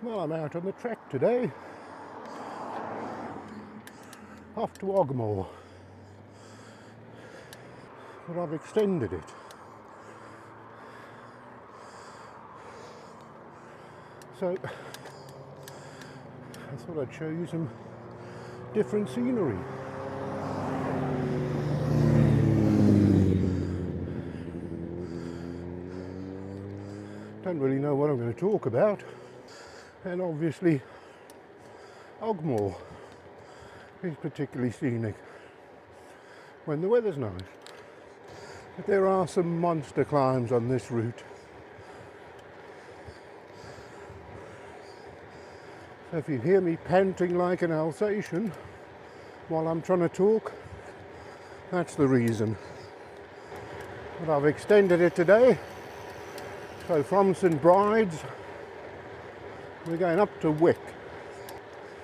Well, I'm out on the trek today, off to Ogmore, but I've extended it. So I thought I'd show you some different scenery. Don't really know what I'm going to talk about, and obviously Ogmore is particularly scenic when the weather's nice. But there are some monster climbs on this route. So if you hear me panting like an Alsatian while I'm trying to talk, that's the reason. But I've extended it today. So from St Bride's, we're going up to Wick.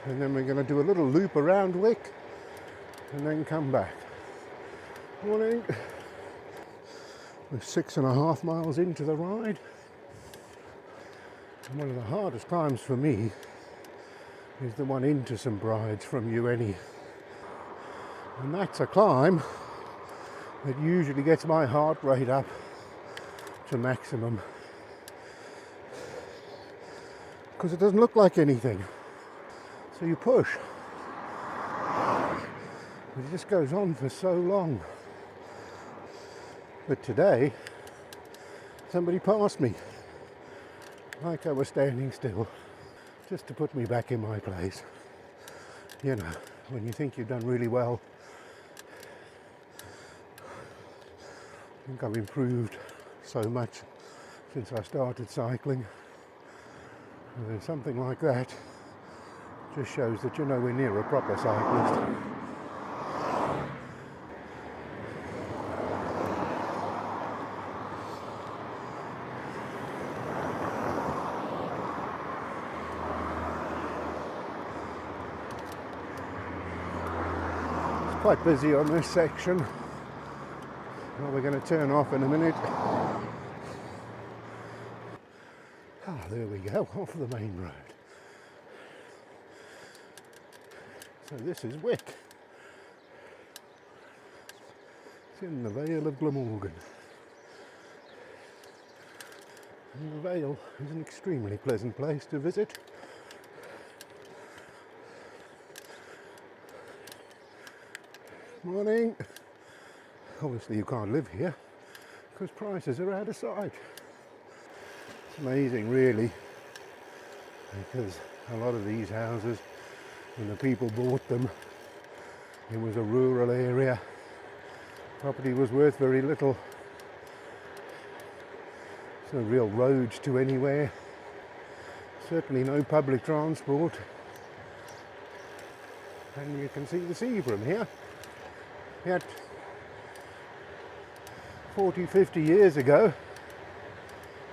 And then we're going to do a little loop around Wick and then come back. Morning. We're 6.5 miles into the ride. And one of the hardest climbs for me is the one into St Bride's from UNE. And that's a climb that usually gets my heart rate up to maximum, because it doesn't look like anything. So you push. It just goes on for so long. But today, somebody passed me, like I was standing still, just to put me back in my place. You know, when you think you've done really well. I think I've improved so much since I started cycling. And then something like that just shows that you're nowhere near a proper cyclist. It's quite busy on this section. Well, we're going to turn off in a minute. There we go, off the main road. So this is Wick. It's in the Vale of Glamorgan. And the Vale is an extremely pleasant place to visit. Morning. Obviously you can't live here because prices are out of sight. It's amazing really, because a lot of these houses, when the people bought them, it was a rural area. Property was worth very little. There's no real roads to anywhere. Certainly no public transport. And you can see the sea from here. Yet 40, 50 years ago,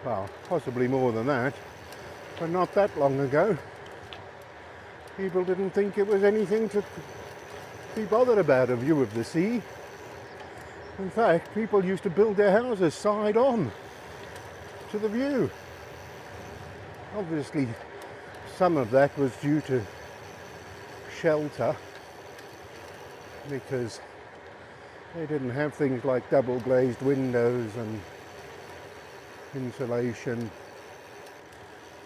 well, possibly more than that, but not that long ago, people didn't think it was anything to be bothered about, a view of the sea. In fact, people used to build their houses side on to the view. Obviously, some of that was due to shelter, because they didn't have things like double glazed windows and insulation,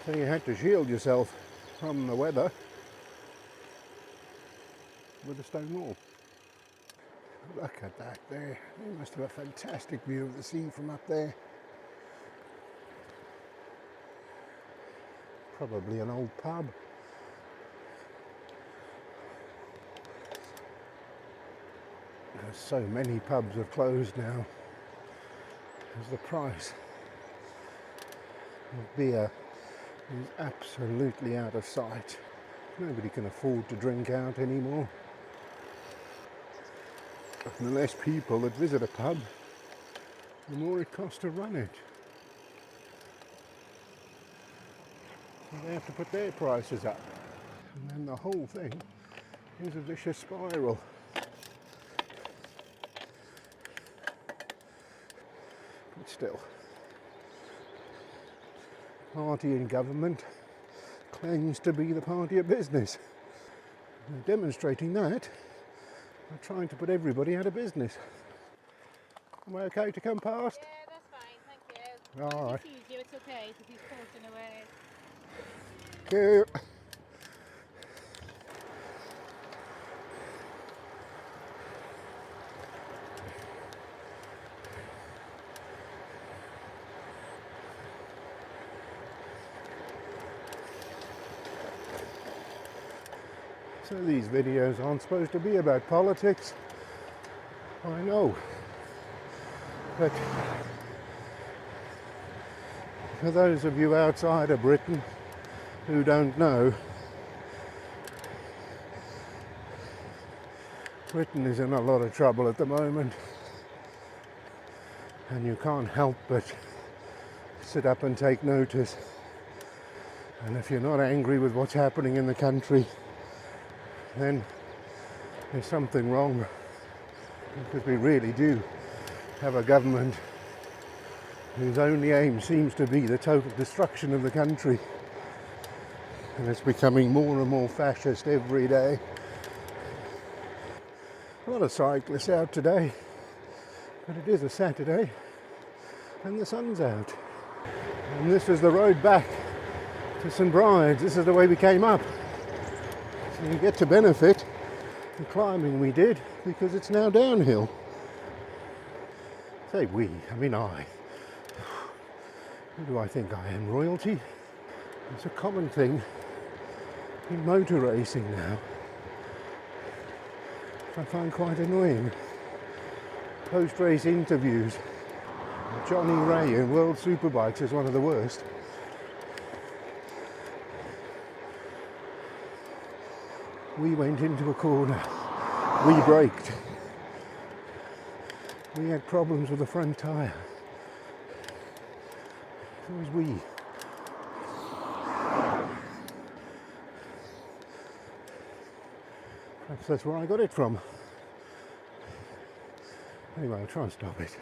so you had to shield yourself from the weather with a stone wall. Look at that there. You must have a fantastic view of the sea from up there. Probably an old pub. Because so many pubs have closed now, because the price of beer is absolutely out of sight. Nobody can afford to drink out anymore. And the less people that visit a pub, the more it costs to run it. So they have to put their prices up. And then the whole thing is a vicious spiral. But still, party in government, claims to be the party of business. They're demonstrating that by trying to put everybody out of business. Am I okay to come past? Yeah, that's fine, thank you. All right. If he sees you, it's okay, because he's floating away. Thank you. So these videos aren't supposed to be about politics, I know, but for those of you outside of Britain who don't know, Britain is in a lot of trouble at the moment, and you can't help but sit up and take notice. And if you're not angry with what's happening in the country, then there's something wrong, because we really do have a government whose only aim seems to be the total destruction of the country, and it's becoming more and more fascist every day. A lot of cyclists out today, but it is a Saturday and the sun's out, and this is the road back to St Bride's. This is the way we came up. So you get to benefit the climbing we did, because it's now downhill. Say we, I mean I. Who do I think I am, royalty? It's a common thing in motor racing now. I find quite annoying. Post-race interviews. Johnny Ray in World Superbikes is one of the worst. We went into a corner, we braked. We had problems with the front tyre. So was we. Perhaps that's where I got it from. Anyway, I'll try and stop it.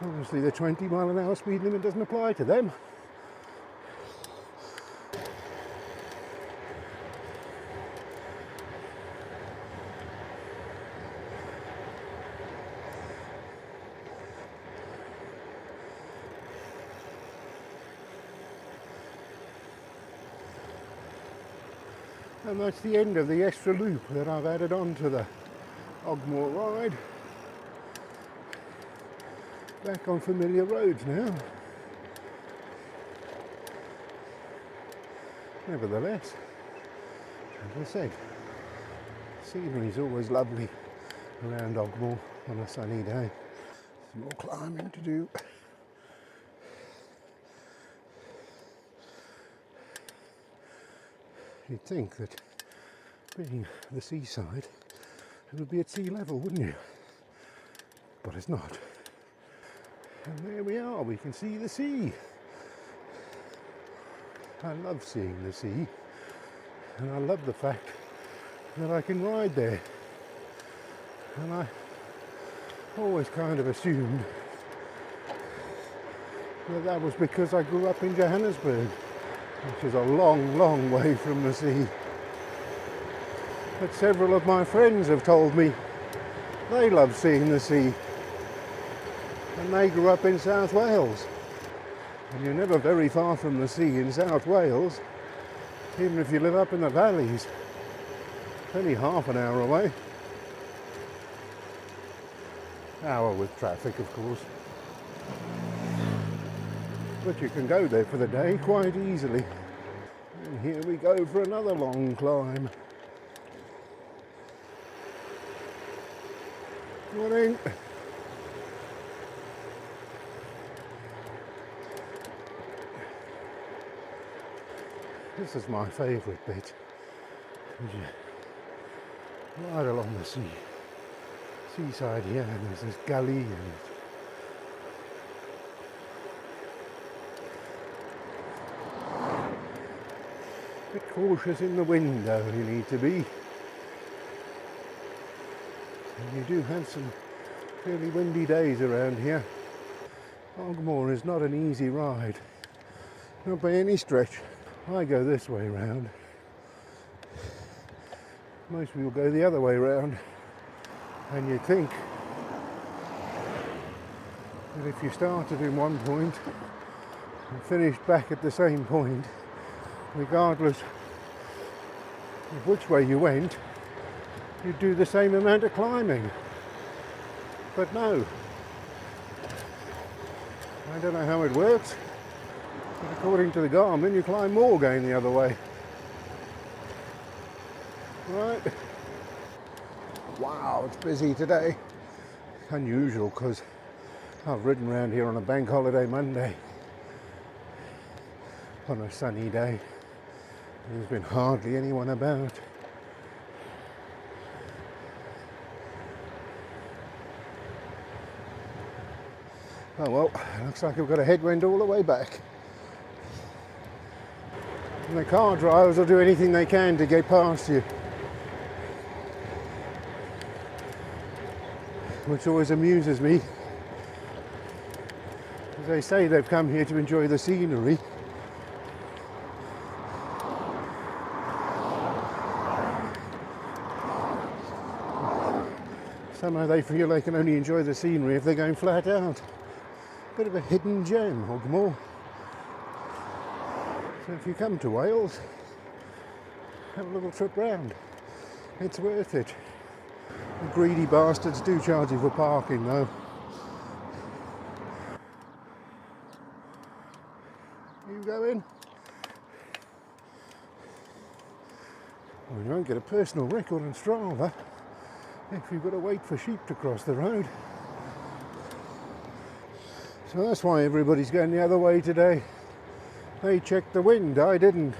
Obviously the 20 mile an hour speed limit doesn't apply to them. And that's the end of the extra loop that I've added on to the Ogmore ride. Back on familiar roads now. Nevertheless, as I said, scenery is always lovely around Ogmore on a sunny day. Some more climbing to do. You'd think that being the seaside, it would be at sea level, wouldn't you? But it's not. And there we are, we can see the sea. I love seeing the sea, and I love the fact that I can ride there. And I always kind of assumed that that was because I grew up in Johannesburg, which is a long, long way from the sea. But several of my friends have told me they love seeing the sea, and they grew up in South Wales. And you're never very far from the sea in South Wales, even if you live up in the valleys. It's only half an hour away. Hour with traffic, of course. But you can go there for the day quite easily. And here we go for another long climb. Morning. This is my favourite bit. Right along the seaside here, and there's this gully, and bit cautious in the window, you need to be. And you do have some fairly windy days around here. Ogmore is not an easy ride, not by any stretch. I go this way round. Most people go the other way round, and you think that if you started in one point and finished back at the same point, regardless of which way you went, you'd do the same amount of climbing. But no. I don't know how it works, but according to the Garmin, you climb more going the other way. Right. Wow, it's busy today. Unusual because I've ridden around here on a bank holiday Monday. On a sunny day. There's been hardly anyone about. Oh well, looks like I've got a headwind all the way back. And the car drivers will do anything they can to get past you, which always amuses me. As they say, they've come here to enjoy the scenery. Somehow they feel they can only enjoy the scenery if they're going flat out. Bit of a hidden gem, Ogmore. So if you come to Wales, have a little trip round. It's worth it. The greedy bastards do charge you for parking though. You go in. Well, you won't get a personal record on Strava if you've got to wait for sheep to cross the road. So that's why everybody's going the other way today. They checked the wind, I didn't.